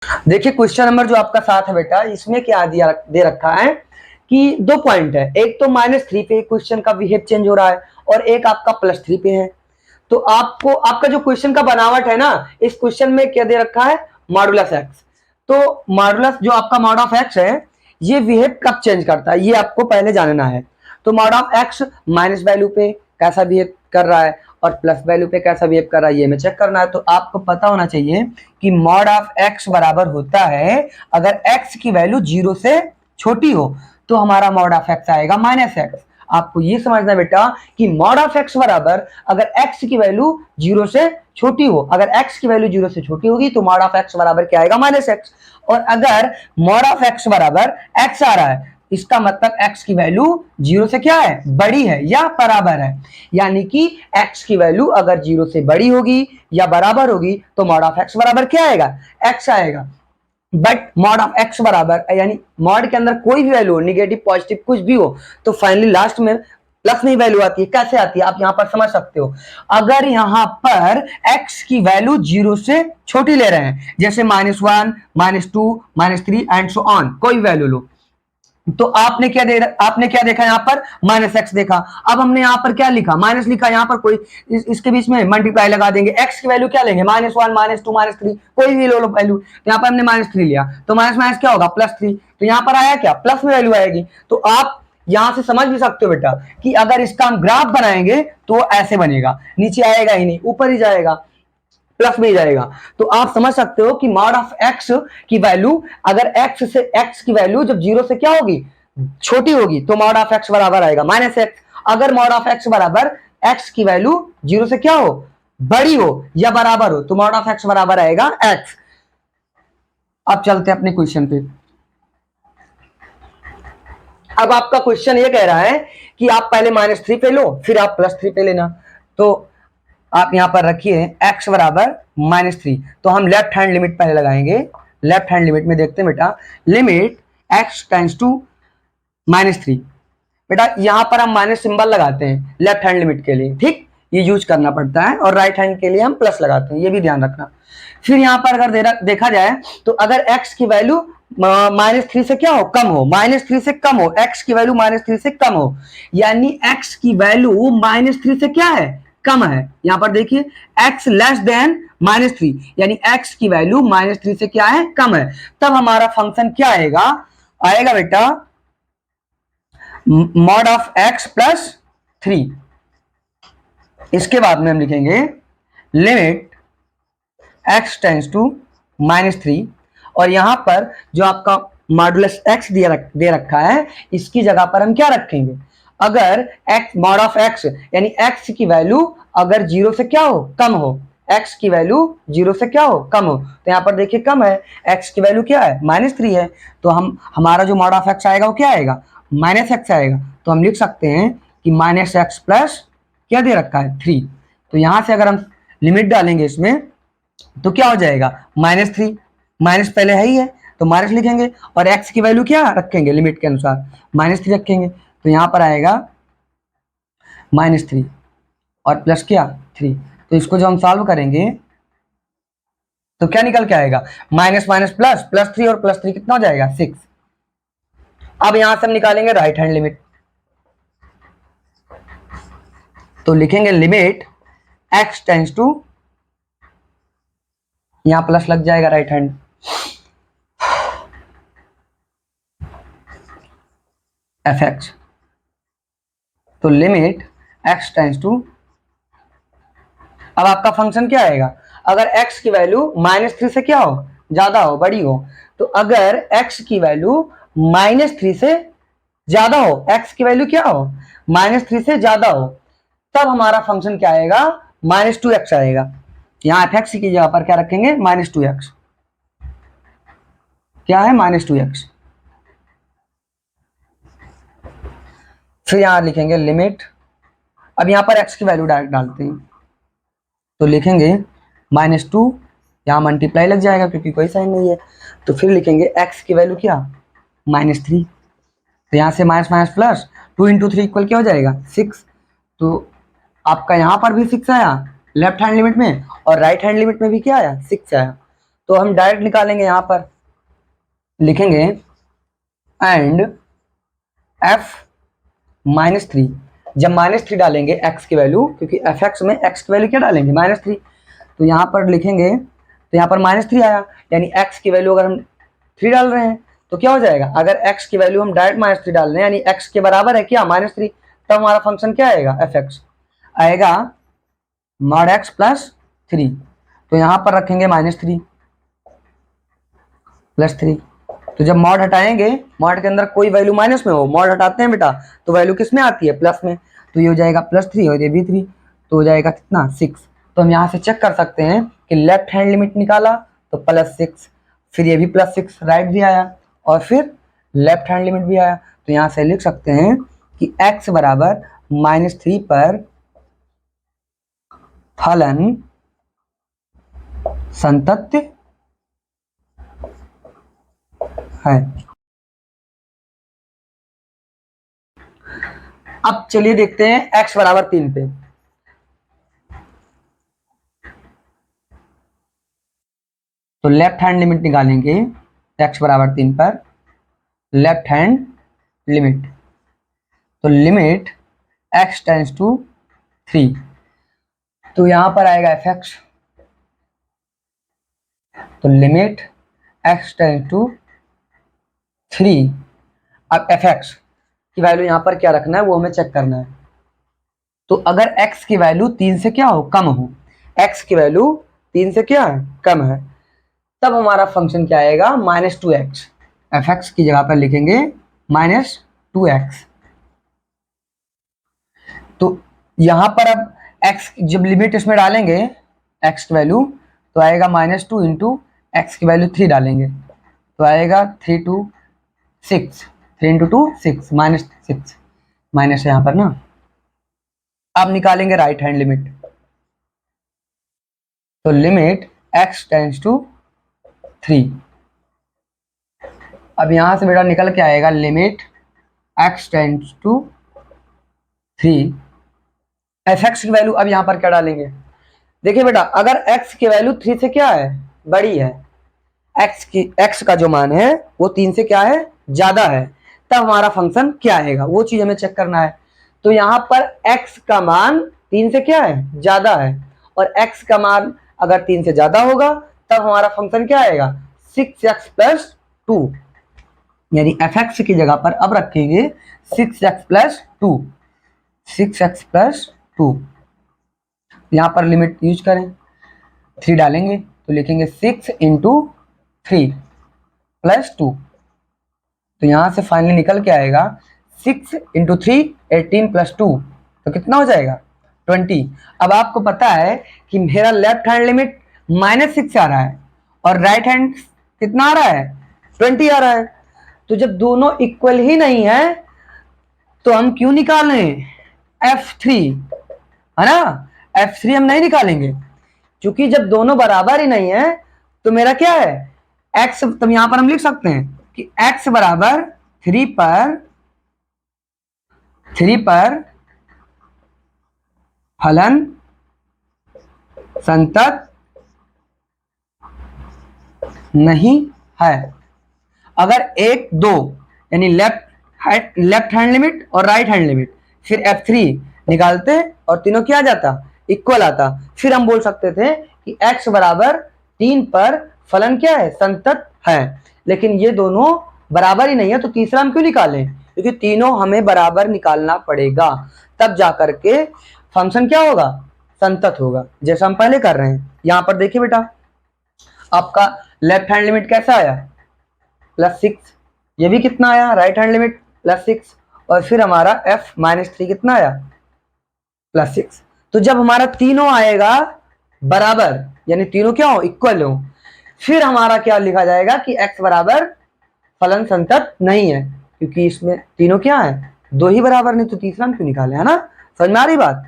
देखिए question number जो आपका 7 है बेटा, इसमें क्या दिया दे रखा है कि 2 पॉइंट है, एक तो -3 पे क्वेश्चन का बिहेव चेंज हो रहा है और एक आपका +3 पे है। तो आपको आपका जो क्वेश्चन का बनावट है ना, इस क्वेश्चन में क्या दे रखा है, मॉडुलस एक्स। तो मॉडुलस जो आपका मॉड ऑफ एक्स है, ये बिहेव कब चेंज करता है, ये आपको पहले जानना है। तो mod of x minus value पे कैसा बिहेव कर रहा है और प्लस वैल्यू पे कैसा बिहेव कर रहा है, ये हमें चेक करना है। तो आपको पता होना चाहिए कि मॉड ऑफ एक्स बराबर होता है, अगर एक्स की वैल्यू 0 से छोटी हो तो हमारा मॉड ऑफ एक्स आएगा -x। आपको ये समझना बेटा कि मॉड ऑफ एक्स बराबर, अगर x की वैल्यू 0 से छोटी हो, अगर x की वैल्यू 0 से छोटी होगी तो मॉड ऑफ x बराबर क्या आएगा, -x। और अगर मॉड ऑफ x बराबर x आ रहा है, इसका मतलब x की वैल्यू 0 से क्या है, बड़ी है या बराबर है। यानी कि x की वैल्यू अगर 0 से बड़ी होगी या बराबर होगी तो मॉड ऑफ x बराबर क्या आएगा, x आएगा। बट मॉड ऑफ एक्स बराबर, यानी मॉड के अंदर कोई भी वैल्यू हो, निगेटिव पॉजिटिव कुछ भी हो, तो फाइनली लास्ट में प्लस में वैल्यू आती है। कैसे आती है आप यहां पर समझ सकते हो, अगर यहां पर x की वैल्यू 0 से छोटी ले रहे हैं, जैसे -1, -2, -3 एंड सो ऑन, कोई वैल्यू लो, तो आपने क्या देखा यहाँ पर, -x देखा। अब हमने यहाँ पर क्या लिखा, माइनस लिखा, यहाँ पर कोई इसके बीच में मल्टीप्लाई लगा देंगे, x की वैल्यू क्या लेंगे, -1, -2, -3, कोई भी लो वैल्यू। तो यहाँ पर हमने -3 लिया, तो माइनस माइनस क्या होगा, +3। तो यहाँ पर आया क्या, प्लस में वैल्यू आएगी। तो आप यहां से समझ भी सकते हो बेटा कि अगर इसका हम ग्राफ बनाएंगे तो ऐसे बनेगा, नीचे आएगा ही नहीं, ऊपर ही जाएगा, प्लस में ही जाएगा। तो आप समझ सकते हो कि मॉड ऑफ एक्स की वैल्यू, अगर एक्स की वैल्यू जब 0 से क्या होगी, छोटी होगी, तो मॉड ऑफ एक्स बराबर आएगा -x। अगर मॉड ऑफ एक्स बराबर एक्स की वैल्यू 0 से क्या हो, बड़ी हो या बराबर हो, तो मॉड ऑफ एक्स बराबर आएगा x। अब चलते हैं अपने क्वेश्चन पे। अब आपका क्वेश्चन ये कह रहा है कि आप पहले -3 पे लो, फिर आप +3 पे लेना। तो आप यहां पर रखिए x बराबर -3, तो हम लेफ्ट हैंड लिमिट पहले लगाएंगे। लेफ्ट हैंड लिमिट में देखते हैं बेटा, लिमिट x टेंड्स टू -3। बेटा यहां पर हम माइनस सिंबल लगाते हैं लेफ्ट हैंड लिमिट के लिए, ठीक, ये यूज करना पड़ता है, और राइट हैंड के लिए हम प्लस लगाते हैं, ये भी ध्यान रखना। फिर यहां पर अगर देखा जाए तो अगर x की वैल्यू -3 से क्या हो, कम हो, -3 से कम हो, x की वैल्यू -3 से कम हो, यानी x की वैल्यू -3 से क्या है, कम है। यहां पर देखिए x लेस देन -3, यानी x की वैल्यू -3 से क्या है, कम है। तब हमारा फंक्शन क्या आएगा, आएगा बेटा मॉड ऑफ x +3। इसके बाद में हम लिखेंगे लिमिट x टेंड्स टू -3, और यहां पर जो आपका मॉडुलस x दे रखा है, इसकी जगह पर हम क्या रखेंगे, अगर x मॉड ऑफ x यानी x की वैल्यू अगर 0 से क्या हो, कम हो, x की वैल्यू 0 से क्या हो, कम हो, तो यहां पर देखिए कम है, x की वैल्यू क्या है, -3 है, तो हमारा जो मॉड ऑफ x आएगा वो क्या आएगा, -x आएगा। तो हम लिख सकते हैं कि -x प्लस क्या दे रखा है, 3। तो यहां से अगर हम लिमिट डालेंगे इसमें तो क्या हो जाएगा, -3, माइनस पहले है ही है तो माइनस लिखेंगे, और x की वैल्यू क्या रखेंगे, लिमिट के अनुसार -3 रखेंगे, तो यहां पर आएगा -3 और प्लस क्या 3। तो इसको जो हम सॉल्व करेंगे तो क्या निकल के आएगा, माइनस माइनस प्लस, +3 और +3 कितना हो जाएगा, 6। अब यहां से हम निकालेंगे राइट हैंड लिमिट, तो लिखेंगे लिमिट x टेंड्स टू, यहां प्लस लग जाएगा राइट हैंड, fx, तो लिमिट x टेंड्स टू, अब आपका फंक्शन क्या आएगा, अगर x की वैल्यू -3 से क्या हो, ज्यादा हो, बड़ी हो, तो अगर x की वैल्यू -3 से ज्यादा हो, x की वैल्यू क्या हो, -3 से ज्यादा हो, तब हमारा फंक्शन क्या आएगा, -2x आएगा। यहां fx की जगह पर क्या रखेंगे, -2x, क्या है, -2x। फिर यहां लिखेंगे लिमिट, अब यहां पर x की वैल्यू डायरेक्ट डालते हैं, तो लिखेंगे -2, यहाँ मल्टीप्लाई लग जाएगा क्योंकि कोई साइन नहीं है, तो फिर लिखेंगे x की वैल्यू क्या, -3, तो यहाँ से माइनस माइनस प्लस, 2 × 3 इक्वल क्या हो जाएगा, 6। तो आपका यहाँ पर भी 6 आया लेफ्ट हैंड लिमिट में, और राइट हैंड लिमिट में भी क्या आया, 6 आया। तो हम डायरेक्ट निकालेंगे, यहां पर लिखेंगे एंड f -3। जब -3 डालेंगे x की वैल्यू, क्योंकि fx में x की वैल्यू क्या डालेंगे, -3, तो यहां पर लिखेंगे, तो यहां पर -3 आया, यानी x की वैल्यू अगर हम 3 डाल रहे हैं तो क्या हो जाएगा, अगर x की वैल्यू हम डायरेक्ट -3 डाल रहे हैं यानी x के बराबर है क्या, -3, तब हमारा फंक्शन क्या आएगा, fx आएगा mod x + 3। तो यहां पर रखेंगे -3 + 3। तो जब मॉड हटाएंगे, मॉड के अंदर कोई वैल्यू माइनस में हो, मॉड हटाते हैं बेटा तो वैल्यू किस में आती है, प्लस में, तो ये हो जाएगा +3 और ये भी 3, तो हो जाएगा कितना, 6। तो हम यहाँ से चेक कर सकते हैं कि लेफ्ट हैंड लिमिट निकाला तो +6, फिर ये भी +6 राइट भी आया और फिर लेफ्ट हैंड लिमिट भी आया। तो यहाँ से लिख सकते हैं कि x बराबर -3 पर फलन संतत्य है। अब चलिए देखते हैं x बराबर 3 पे। तो लेफ्ट हैंड लिमिट निकालेंगे x बराबर 3 पर, लेफ्ट हैंड लिमिट, तो लिमिट x टेंड्स टू 3, तो यहां पर आएगा fx, तो लिमिट x टेंड्स टू 3। अब fx की वैल्यू यहां पर क्या रखना है वो हमें चेक करना है। तो अगर x की वैल्यू 3 से क्या हो, कम हो, x की वैल्यू 3 से क्या है, कम है, तब हमारा फंक्शन क्या आएगा, -2x। fx की जगह पर लिखेंगे -2x। तो यहां पर अब x जब लिमिट इसमें डालेंगे, x की वैल्यू, तो आएगा -2 इंटू x की वैल्यू 3 डालेंगे तो आएगा 3 2 6, 3 इंटू 2 6, -6 माइनस यहां पर ना। अब निकालेंगे राइट हैंड लिमिट, तो लिमिट x टेंड्स टू 3। अब यहां से बेटा निकल के आएगा limit x tends to 3। fx की वैल्यू अब यहां पर क्या डालेंगे, देखिए बेटा अगर x की वैल्यू 3 से क्या है, बड़ी है, x का जो मान है वो 3 से क्या है, ज्यादा है, तब हमारा फंक्शन क्या आएगा वो चीज हमें चेक करना है। तो यहां पर x का मान 3 से क्या है, ज्यादा है, और x का मान अगर 3 से ज्यादा होगा तब हमारा फंक्शन क्या आएगा, 6x + 2, यानी fx की जगह पर अब रखेंगे 6x + 2, 6x + 2। यहां पर लिमिट यूज करें, 3 डालेंगे तो लिखेंगे 6 इंटू 3 + 2। तो यहां से फाइनली निकल के आएगा 6 इंटू 3 18 + 2, तो कितना हो जाएगा, 20। अब आपको पता है कि मेरा लेफ्ट हैंड लिमिट -6 आ रहा है और राइट हैंड कितना आ रहा है, 20 आ रहा है। तो जब दोनों इक्वल ही नहीं है तो हम क्यों निकाल रहे हैं, F3, है ना, F3 हम नहीं निकालेंगे, क्योंकि जब दोनों बराबर ही नहीं है तो मेरा क्या है, x, तो यहां पर हम लिख सकते हैं कि x बराबर 3 पर फलन संतत नहीं है। अगर 1 2 यानी लेफ्ट हैंड लिमिट और राइट हैंड लिमिट, फिर F3 निकालते और तीनों क्या आ जाता, इक्वल आता, फिर हम बोल सकते थे कि x बराबर 3 पर फलन क्या है, संतत है। लेकिन ये दोनों बराबर ही नहीं है तो तीसरा हम क्यों निकालें, क्योंकि तीनों हमें बराबर निकालना पड़ेगा, तब जाकर के फंक्शन क्या होगा, संतत होगा, जैसा हम पहले कर रहे हैं। यहां पर देखिए बेटा आपका लेफ्ट हैंड लिमिट कैसा आया, +6, ये भी कितना आया, राइट हैंड लिमिट +6, और फिर हमारा f -3 कितना आया, +6। तो जब हमारा तीनों आएगा बराबर, यानी तीनों क्या हो, इक्वल हो, फिर हमारा क्या लिखा जाएगा कि x बराबर फलन संतत नहीं है, क्योंकि इसमें तीनों क्या है, दो ही बराबर, नहीं तो तीसरा हम क्यों निकाले, है ना, समझ में आ रही बात।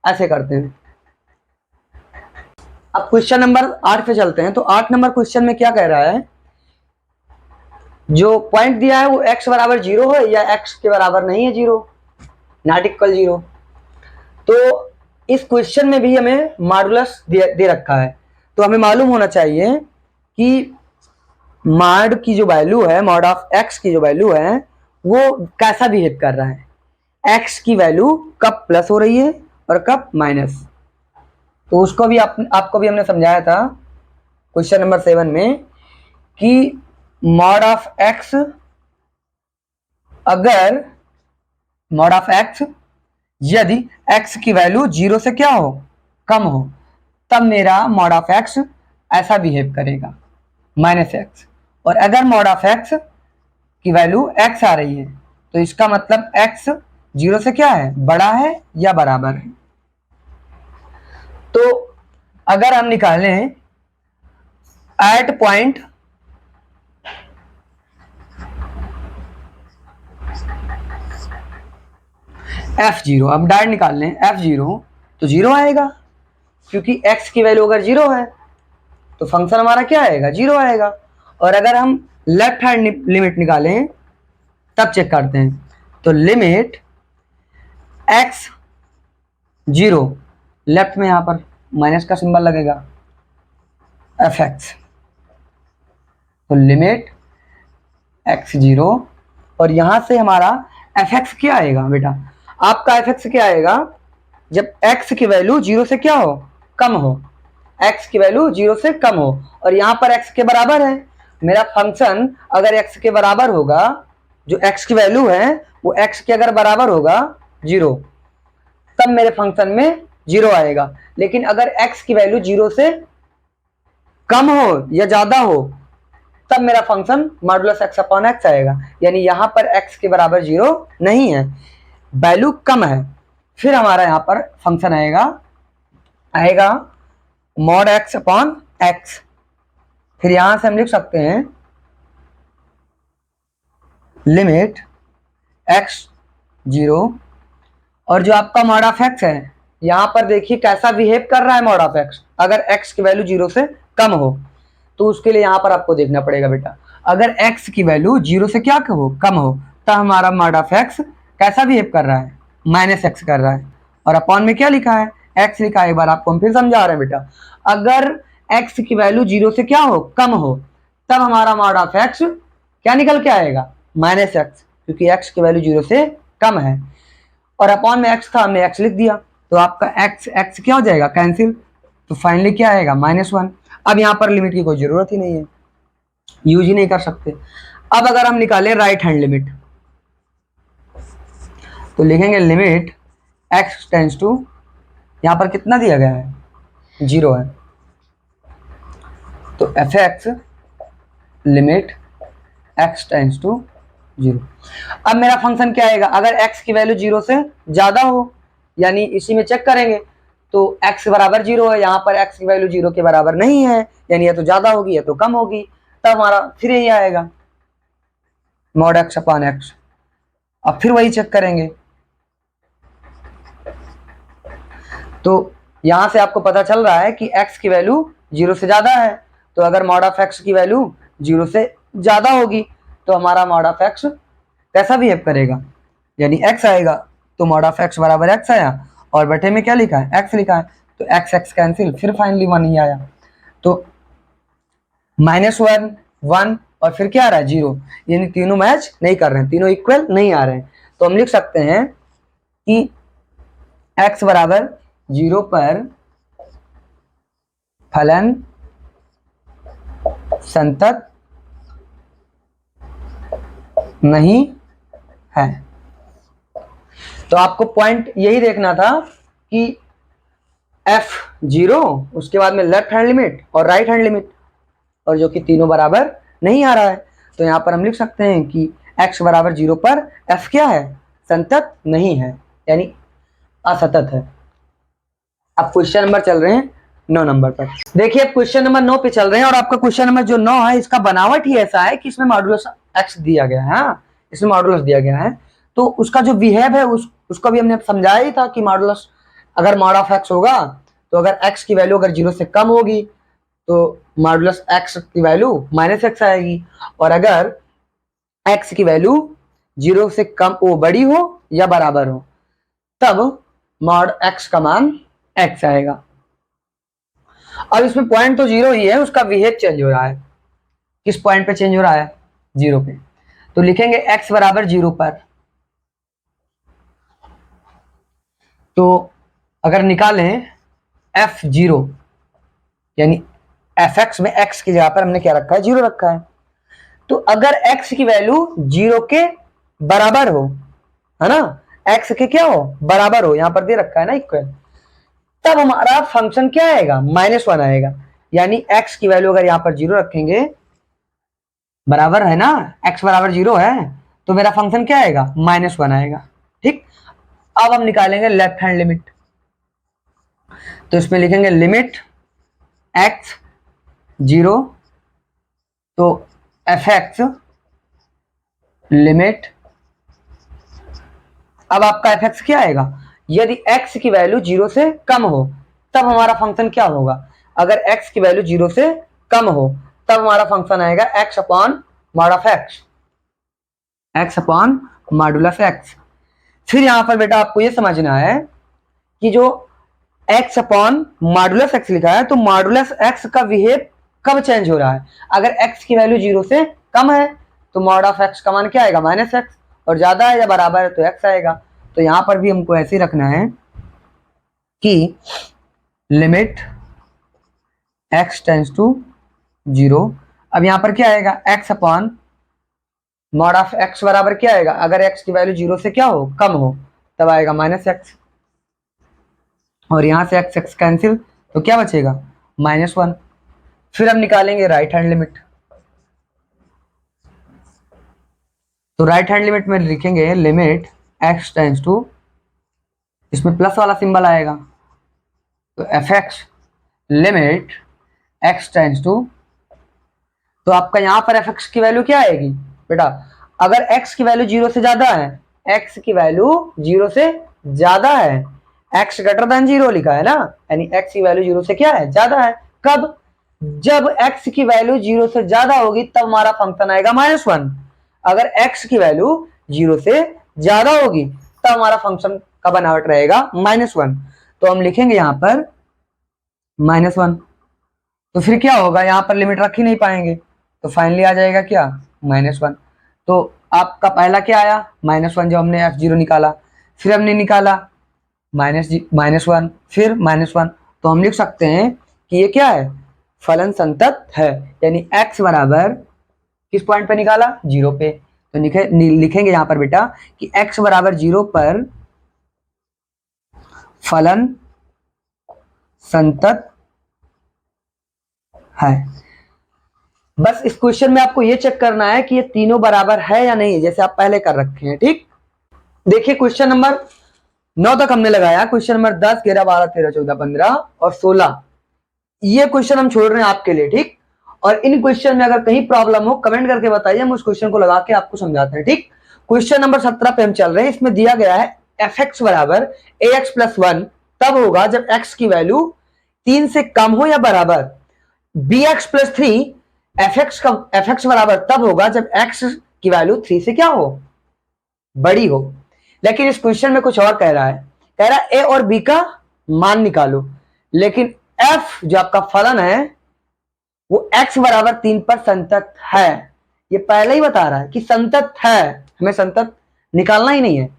ऐसे करते हैं। अब क्वेश्चन नंबर 8 पे चलते हैं। तो 8 नंबर क्वेश्चन में क्या कह रहा है, जो पॉइंट दिया है वो x बराबर 0 है या x के बराबर नहीं है 0, नॉट इक्वल 0। तो इस क्वेश्चन में भी हमें मॉडुलस दे रखा है, तो हमें मालूम होना चाहिए कि मॉड की जो वैल्यू है, मॉड ऑफ एक्स की जो वैल्यू है वो कैसा बिहेव कर रहा है, एक्स की वैल्यू कब प्लस हो रही है और कब माइनस। तो उसको भी आपको भी हमने समझाया था क्वेश्चन नंबर 7 में कि मॉड ऑफ एक्स, अगर मॉड ऑफ एक्स यदि x की वैल्यू 0 से क्या हो, कम हो, तब मेरा मॉड ऑफ x ऐसा बिहेव करेगा, माइनस एक्स। और अगर मॉड ऑफ x की वैल्यू x आ रही है तो इसका मतलब x 0 से क्या है, बड़ा है या बराबर है। तो अगर हम निकालें एट पॉइंट f0, अब डायरेक्ट निकाल लें f0 तो 0 आएगा, क्योंकि x की वैल्यू अगर 0 है तो फंक्शन हमारा क्या आएगा, 0 आएगा। और अगर हम लेफ्ट हैंड लिमिट निकालें तब चेक करते हैं, तो लिमिट x 0, लेफ्ट में यहां पर माइनस का सिंबल लगेगा fx, तो लिमिट x 0, और यहां से हमारा fx क्या आएगा बेटा, आपका fx क्या आएगा, जब x की वैल्यू 0 से क्या हो, कम हो, x की वैल्यू 0 से कम हो, और यहां पर x के बराबर है। मेरा फंक्शन अगर x के बराबर होगा, जो x की वैल्यू है वो x के अगर बराबर होगा 0, तब मेरे फंक्शन में 0 आएगा। लेकिन अगर x की वैल्यू 0 से कम हो या ज्यादा हो, तब मेरा function modulus x upon x आएगा, यानी यहां पर x के बराबर 0 नहीं है, वैल्यू कम है। फिर हमारा यहां पर फंक्शन आएगा मॉड x अपॉन x। फिर यहां से हम लिख सकते हैं लिमिट x 0, और जो आपका मॉड ऑफ x है यहां पर देखिए कैसा बिहेव कर रहा है मॉड ऑफ x। अगर x की वैल्यू 0 से कम हो तो उसके लिए यहां पर आपको देखना पड़ेगा बेटा, अगर x की वैल्यू 0 से क्या हो, कम हो, तब हमारा मॉड ऑफ x कैसा बिहेव कर रहा है, माइनस x कर रहा है। और अपॉन में क्या लिखा है, x लिखा है। एक बार आपको हम फिर समझा रहे हैं बेटा, अगर x की वैल्यू 0 से क्या हो, कम हो, तब हमारा मॉड ऑफ x क्या निकल के आएगा, माइनस x, क्योंकि x की वैल्यू 0 से कम है। और अपॉन में x था, हमने x लिख दिया, तो आपका x क्या हो जाएगा, कैंसिल, तो फाइनली क्या आएगा, -1। अब यहां पर लिमिट की कोई जरूरत ही नहीं है, यूज ही नहीं कर सकते। अब अगर हम निकालें राइट हैंड लिमिट, तो लिखेंगे लिमिट x टेंड्स टू, यहां पर कितना दिया गया है, 0 है, तो fx limit x tends to 0। अब मेरा फंक्शन क्या आएगा, अगर x की वैल्यू 0 से ज्यादा हो, यानी इसी में चेक करेंगे तो x बराबर 0 है, यहाँ पर x की वैल्यू 0 के बराबर नहीं है, यानी या तो ज्यादा होगी या तो कम होगी, तब हमारा फिर यही आएगा मॉड x अपॉन x। अब फिर वही चेक करेंगे, तो यहां से आपको पता चल रहा है कि x की वैल्यू 0 से ज्यादा है, तो अगर मॉड ऑफ x की वैल्यू 0 से ज्यादा होगी तो हमारा मॉड ऑफ x कैसा बिहेव करेगा, यानी x आएगा, तो मॉड ऑफ x बराबर x आया, और बटे में क्या लिखा है, x लिखा है, तो x कैंसिल, फिर फाइनली 1 ही आया, तो -1 1 और फिर क्या आ रहा है, 0, यानी तीनों मैच नहीं कर रहे हैं, तीनों इक्वल नहीं आ रहे हैं। तो हम लिख सकते हैं कि x बराबर 0 पर फलन संतत नहीं है। तो आपको पॉइंट यही देखना था कि f0, उसके बाद में लेफ्ट हैंड लिमिट और राइट हैंड लिमिट, और जो कि तीनों बराबर नहीं आ रहा है, तो यहां पर हम लिख सकते हैं कि x बराबर 0 पर f क्या है, संतत नहीं है, यानी असतत है। अब क्वेश्चन नंबर चल रहे हैं 9 नंबर पर। देखिए अब क्वेश्चन नंबर 9 पे चल रहे हैं, और आपका क्वेश्चन नंबर जो 9 है इसका बनावट ही ऐसा है कि इसमें मॉडुलस x दिया गया है, इसमें मॉडुलस दिया गया है, तो उसका जो बिहेव है उसको भी हमने समझाया ही था कि मॉडुलस अगर मॉड ऑफ x होगा तो अगर x की वैल्यू अगर 0 से कम होगी तो मॉडुलस x की वैल्यू -x आएगी, और अगर x की वैल्यू 0 से कम वो बड़ी हो या बराबर हो तब मॉड x का मान x आएगा। अब इसमें पॉइंट तो 0 ही है, उसका बिहेव चेंज हो रहा है। किस पॉइंट पे चेंज हो रहा है, 0 पे। तो लिखेंगे x बराबर 0 पर। तो अगर निकालें f0 यानी fx में x की जगह पर हमने क्या रखा है, 0 रखा है। तो अगर x की वैल्यू 0 के बराबर हो, है ना, x के क्या हो, बराबर हो, यहां पर दे रखा है ना इक्वल, तब हमारा फंक्शन क्या आएगा, -1 आएगा। यानी x की वैल्यू अगर यहां पर 0 रखेंगे, बराबर है ना, x बराबर 0 है, तो मेरा फंक्शन क्या आएगा, -1 आएगा। ठीक, अब हम निकालेंगे लेफ्ट हैंड लिमिट। तो इसमें लिखेंगे लिमिट x 0, तो fx लिमिट, अब आपका fx क्या आएगा, यदि x की वैल्यू 0 से कम हो तब हमारा फंक्शन क्या होगा, अगर x की वैल्यू 0 से कम हो तब हमारा फंक्शन आएगा x upon mod of x, x upon modulus x। फिर यहां पर बेटा आपको यह समझना है कि जो x अपॉन मॉडुलस x लिखा है, तो मॉडुलस x का बिहेव कब चेंज हो रहा है, अगर x की वैल्यू 0 से कम है तो मॉड ऑफ x का मान क्या आएगा, -x, और ज्यादा है या बराबर है तो x आएगा। तो यहां पर भी हमको ऐसे ही रखना है कि लिमिट x टेंड्स टू 0। अब यहां पर क्या आएगा, x upon mod of x बराबर क्या आएगा, अगर x की वैल्यू 0 से क्या हो, कम हो, तब आएगा -x, और यहां से x कैंसिल, तो क्या बचेगा, -1। फिर हम निकालेंगे राइट हैंड लिमिट। तो राइट हैंड लिमिट में लिखेंगे लिमिट x टेंड्स टू, इसमें प्लस वाला सिंबल आएगा, तो fx limit x tends to, तो आपका यहां पर fx की वैल्यू क्या आएगी बेटा, अगर x की वैल्यू 0 से ज्यादा है, x की वैल्यू 0 से ज्यादा है, x ग्रेटर देन 0 लिखा है ना, यानी x की वैल्यू 0 से क्या है, ज्यादा है। कब, जब x की वैल्यू 0 से ज्यादा होगी तब हमारा फंक्शन आएगा -1। अगर x की वैल्यू 0 से ज्यादा होगी तब हमारा फंक्शन का बनावट रहेगा -1। तो हम लिखेंगे यहां पर -1, तो फिर क्या होगा, यहां पर लिमिट रख ही नहीं पाएंगे, तो फाइनली आ जाएगा क्या, -1। तो आपका पहला क्या आया, -1, जब हमने f0 निकाला, फिर हमने निकाला -1, फिर -1, तो हम लिख सकते हैं कि ये क्या है, फलन संतत है, यानी x बराबर किस पॉइंट पे निकाला, 0 पे। तो लिखेंगे यहां पर बेटा कि x बराबर 0 पर फलन संतत है। बस इस क्वेश्चन में आपको ये चेक करना है कि ये तीनों बराबर है या नहीं, जैसे आप पहले कर रखे हैं। ठीक, देखिए क्वेश्चन नंबर 9 तक हमने लगाया, क्वेश्चन नंबर 10, 11, 12, 13, 14, 15 और 16, ये क्वेश्चन हम छोड़ रहे हैं आपके लिए। ठीक, और इन क्वेश्चन में अगर कहीं प्रॉब्लम हो कमेंट करके बताइए, हम उस क्वेश्चन को लगा के आपको समझाते हैं। ठीक, क्वेश्चन नंबर 17 पे हम चल रहे हैं। इसमें दिया गया है fx बराबर ax + 1 तब होगा जब x की वैल्यू 3 से कम हो या बराबर, bx + 3 fx बराबर तब होगा जब x की वैल्यू 3 से क्या हो, बड़ी हो। लेकिन इस क्वेश्चन में कुछ और कह रहा है, कह रहा है a और b का मान निकालो, लेकिन f जो आपका फलन है वो x बराबर 3 पर संतत है। ये पहले ही बता रहा है कि संतत है, हमें संतत निकालना ही नहीं है।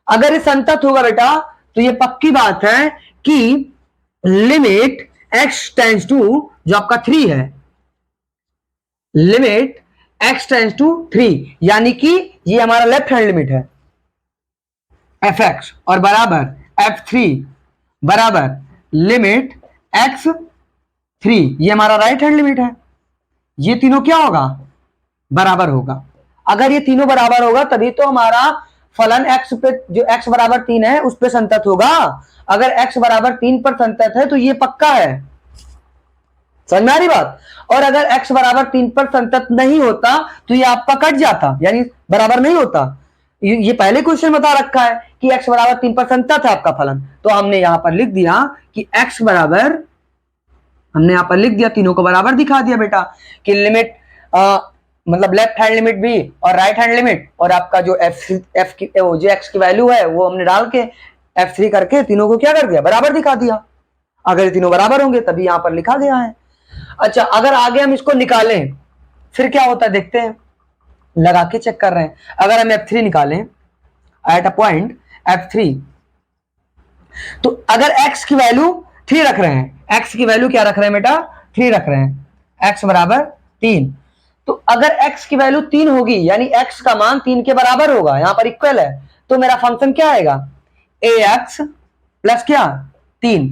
अगर ये संतत होगा बेटा तो ये पक्की बात है कि लिमिट x टेंड्स टू, जो आपका 3 है, लिमिट x टेंड्स टू 3, यानी कि ये हमारा लेफ्ट हैंड लिमिट है fx, और बराबर f3 बराबर लिमिट x3, ये हमारा राइट हैंड लिमिट है। ये तीनों क्या होगा, बराबर होगा। अगर ये तीनों बराबर होगा तभी तो हमारा फलन x पे, जो x बराबर 3 है उस पे संतत होगा। अगर x बराबर 3 पर संतत है तो ये पक्का है, समझ में आ रही बात। और अगर x बराबर 3 पर संतत नहीं होता तो ये आपका कट जाता, यानी बराबर नहीं होता। ये पहले क्वेश्चन बता रखा है कि x बराबर 3 पर संतत है आपका फलन, तो हमने यहां पर लिख दिया कि x बराबर, हमने यहां पर लिख दिया, तीनों को बराबर दिखा दिया बेटा कि लिमिट मतलब लेफ्ट हैंड लिमिट भी और राइट हैंड लिमिट, और आपका जो f की जो x की वैल्यू है वो हमने डाल के f3 करके तीनों को क्या कर दिया, बराबर दिखा दिया। अगर ये तीनों बराबर होंगे तभी यहां पर लिखा गया है। अच्छा, अगर आगे हम इसको निकालें फिर क्या होता है देखते हैं, लगा के चेक कर रहे हैं। अगर हम F3 निकालें एट अ पॉइंट F3, तो अगर x की वैल्यू 3 रख रहे हैं, x की वैल्यू क्या रख रहे हैं बेटा, 3 रख रहे हैं, x बराबर 3, तो अगर x की वैल्यू 3 होगी यानी x का मान 3 के बराबर होगा, यहां पर इक्वल है, तो मेरा फंक्शन क्या आएगा, ax प्लस क्या 3,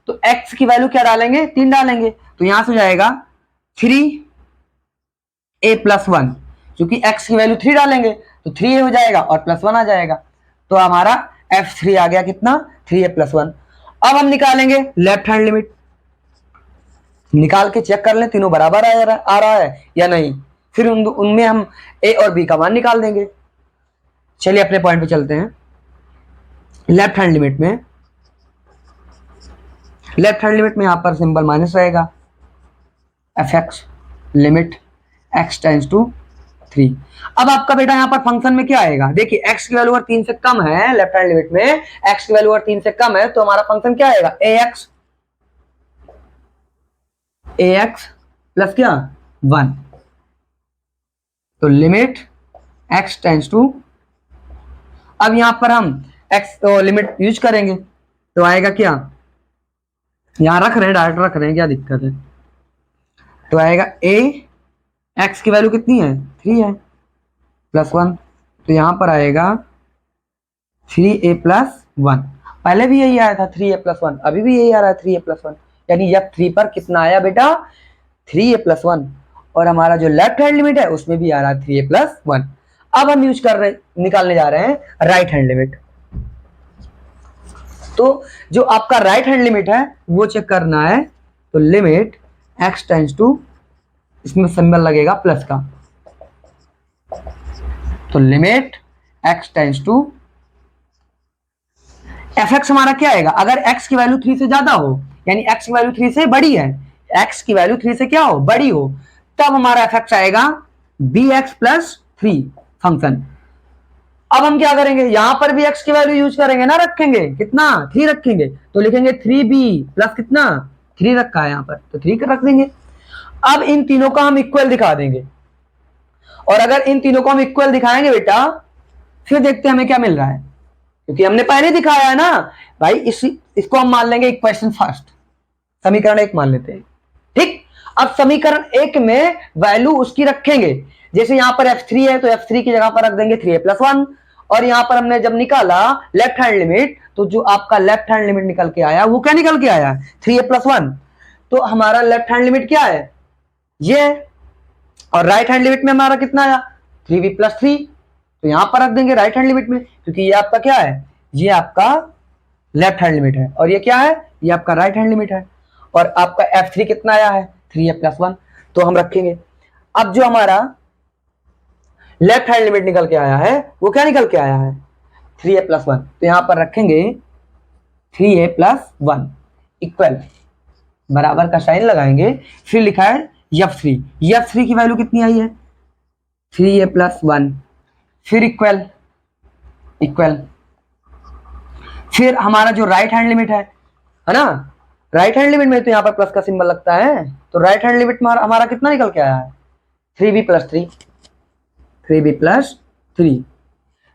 तो x की वैल्यू क्या डालेंगे, 3 डालेंगे, तो यहां से हो जाएगा 3a प्लस 1, क्योंकि x की वैल्यू 3 डालेंगे तो 3a हो जाएगा और प्लस 1 आ जाएगा, तो हमारा F3 आ गया कितना, 3a प्लस 1। अब हम निकालेंगे लेफ्ट हैंड लिमिट, निकाल के चेक कर लें तीनों बराबर आ रहा है या नहीं, फिर उनमें हम a और b का मान निकाल देंगे। चलिए अपने पॉइंट पे चलते हैं। लेफ्ट हैंड लिमिट में, लेफ्ट हैंड लिमिट में यहां पर सिंबल माइनस रहेगा, fx limit x tends to 3। अब आपका बेटा यहां पर फंक्शन में क्या आएगा, देखिए x की वैल्यू अगर 3 से कम है, लेफ्ट हैंड लिमिट में x की वैल्यू अगर 3 से कम है तो हमारा फंक्शन क्या आएगा, ax प्लस क्या 1, तो लिमिट x टेंड्स टू, अब यहां पर हम x तो लिमिट यूज करेंगे तो आएगा क्या, यहां रख रहे हैं, डायरेक्ट रख रहे हैं, क्या दिक्कत है, तो आएगा a, x की वैल्यू कितनी है 3 है प्लस 1, तो यहां पर आएगा 3a प्लस 1, पहले भी यही आया था 3a प्लस 1, अभी भी यही आ रहा है 3a प्लस 1, यानी F3 पर कितना आया बेटा 3a प्लस 1, और हमारा जो लेफ्ट हैंड लिमिट है उसमें भी आ रहा है 3a प्लस 1। अब हम यूज कर रहे निकालने जा रहे हैं राइट हैंड लिमिट, तो जो आपका राइट हैंड लिमिट है वो चेक करना है, तो लिमिट x टेंड्स टू, इसमें सिंबल लगेगा प्लस का, तो limit x tends to fx हमारा क्या आएगा, अगर x की वैल्यू 3 से ज्यादा हो यानी x की वैल्यू 3 से बड़ी है, x की वैल्यू 3 से क्या हो, बड़ी हो, तब हमारा fx आएगा bx प्लस 3 फंक्शन। अब हम क्या करेंगे, यहां पर भी x की वैल्यू यूज करेंगे ना, रखेंगे कितना 3 रखेंगे, तो लिखेंगे 3b प्लस कितना 3 रखा है यहां पर, तो 3 रख देंगे। अब इन तीनों का हम इक्वल दिखा देंगे, और अगर इन तीनों को हम इक्वल दिखाएंगे बेटा, फिर देखते हैं हमें क्या मिल रहा है, क्योंकि हमने पहले दिखाया है ना भाई, इसको हम मान लेंगे इक्वेशन फर्स्ट, समीकरण 1 मान लेते हैं, ठीक। अब समीकरण 1 में वैल्यू उसकी रखेंगे, जैसे यहां पर F3 है तो F3 की जगह पर रख देंगे 3a प्लस 1, और यहां पर हमने जब निकाला लेफ्ट हैंड लिमिट, तो जो आपका लेफ्ट हैंड लिमिट निकल के आया वो क्या निकल के आया 3a प्लस 1, तो हमारा लेफ्ट हैंड लिमिट क्या है ये, और राइट हैंड लिमिट में हमारा कितना आया 3b प्लस 3, तो यहां पर रख देंगे राइट हैंड लिमिट में, क्योंकि ये आपका क्या है, ये आपका लेफ्ट हैंड लिमिट है, और ये क्या है, ये आपका राइट हैंड लिमिट है, और आपका F3 कितना आया है 3a प्लस 1, तो हम रखेंगे। अब जो हमारा लेफ्ट हैंड लिमिट निकल के आया है वो क्या निकल के आया है 3a प्लस 1, तो यहां पर रखेंगे 3a प्लस 1 इक्वल, बराबर का साइन लगाएंगे, फिर लिखा है F3, F3 की वैल्यू कितनी आई है 3a प्लस 1, फिर इक्वल इक्वल, फिर हमारा जो राइट हैंड लिमिट है ना, राइट हैंड लिमिट में तो यहाँ पर प्लस का सिंबल लगता है, तो राइट हैंड लिमिट में हमारा कितना निकल के आया है 3b प्लस 3, 3b प्लस 3।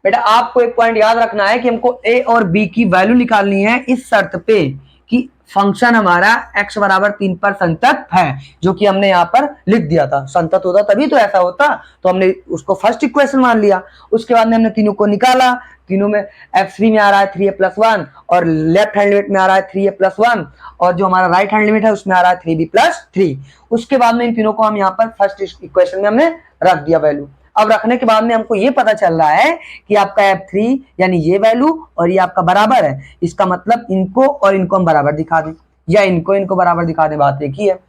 बेटा आपको एक पॉइंट याद रखना है कि हमको a और b की वैल्यू निकालनी है इस शर्त पे कि फंक्शन हमारा x बराबर 3 पर संतत है, जो कि हमने यहाँ पर लिख दिया था, संतत होता तभी तो ऐसा होता, तो हमने उसको फर्स्ट इक्वेशन मान लिया। उसके बाद में हमने तीनों को निकाला, तीनों में F3 में आ रहा है 3a प्लस 1, और लेफ्ट हैंड लिमिट में आ रहा है 3a प्लस 1, और जो हमारा राइट हैंड लिमिट है उसमें आ रहा है 3b प्लस 3। उसके बाद में इन तीनों को हम यहाँ पर फर्स्ट इक्वेशन में हमने रख दिया वैल्यू। अब रखने के बाद में हमको ये पता चल रहा है कि आपका F3 यानी ये वैल्यू और ये आपका बराबर है, इसका मतलब इनको और इनको हम बराबर दिखा दें, या इनको बराबर दिखा दें, बात एक ही है।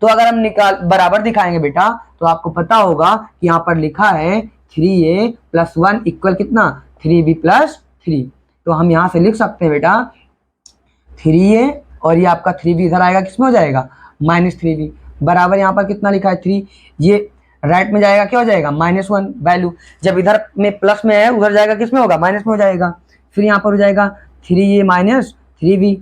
तो अगर हम बराबर दिखाएंगे बेटा, तो आपको पता होगा कि यहाँ पर लिखा है 3a प्लस 1 इक्वल कितना 3b प्लस 3, तो हम यहाँ से लिख सकते हैं बेटा 3a, और ये आपका 3b इधर आएगा, किसमें हो जाएगा -3b, बराबर यहाँ पर कितना लिखा है 3, ये राइट में जाएगा क्या हो जाएगा -1 वैल्यू, जब इधर में प्लस में है उधर जाएगा किसमें होगा माइनस में हो जाएगा, फिर यहाँ पर हो जाएगा 3a माइनस 3b,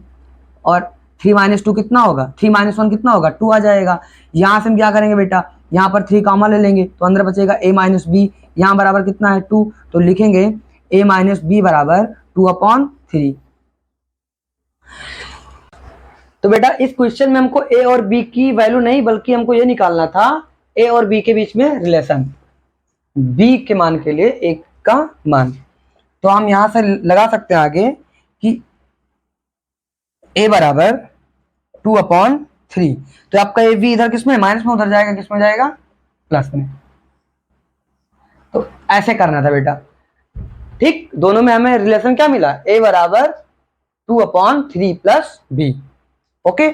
और 3 - 2 कितना होगा 3 - 1 कितना होगा 2 आ जाएगा। यहाँ से हम क्या करेंगे बेटा, यहाँ पर 3 कॉमन ले लेंगे तो अंदर बचेगा a माइनस बी, यहाँ बराबर कितना है 2, तो लिखेंगे a माइनस बी बराबर 2/3। तो बेटा इस क्वेश्चन में हमको a और b की वैल्यू नहीं बल्कि हमको ये निकालना था a और b के बीच में रिलेशन, b के मान के लिए a का मान। तो हम यहां से लगा सकते हैं आगे कि a बराबर 2/3। तो आपका ए बी इधर किसमें माइनस में, उधर जाएगा किसमें जाएगा प्लस में। तो ऐसे करना था बेटा, ठीक। दोनों में हमें रिलेशन क्या मिला, a बराबर 2/3 प्लस b। ओके।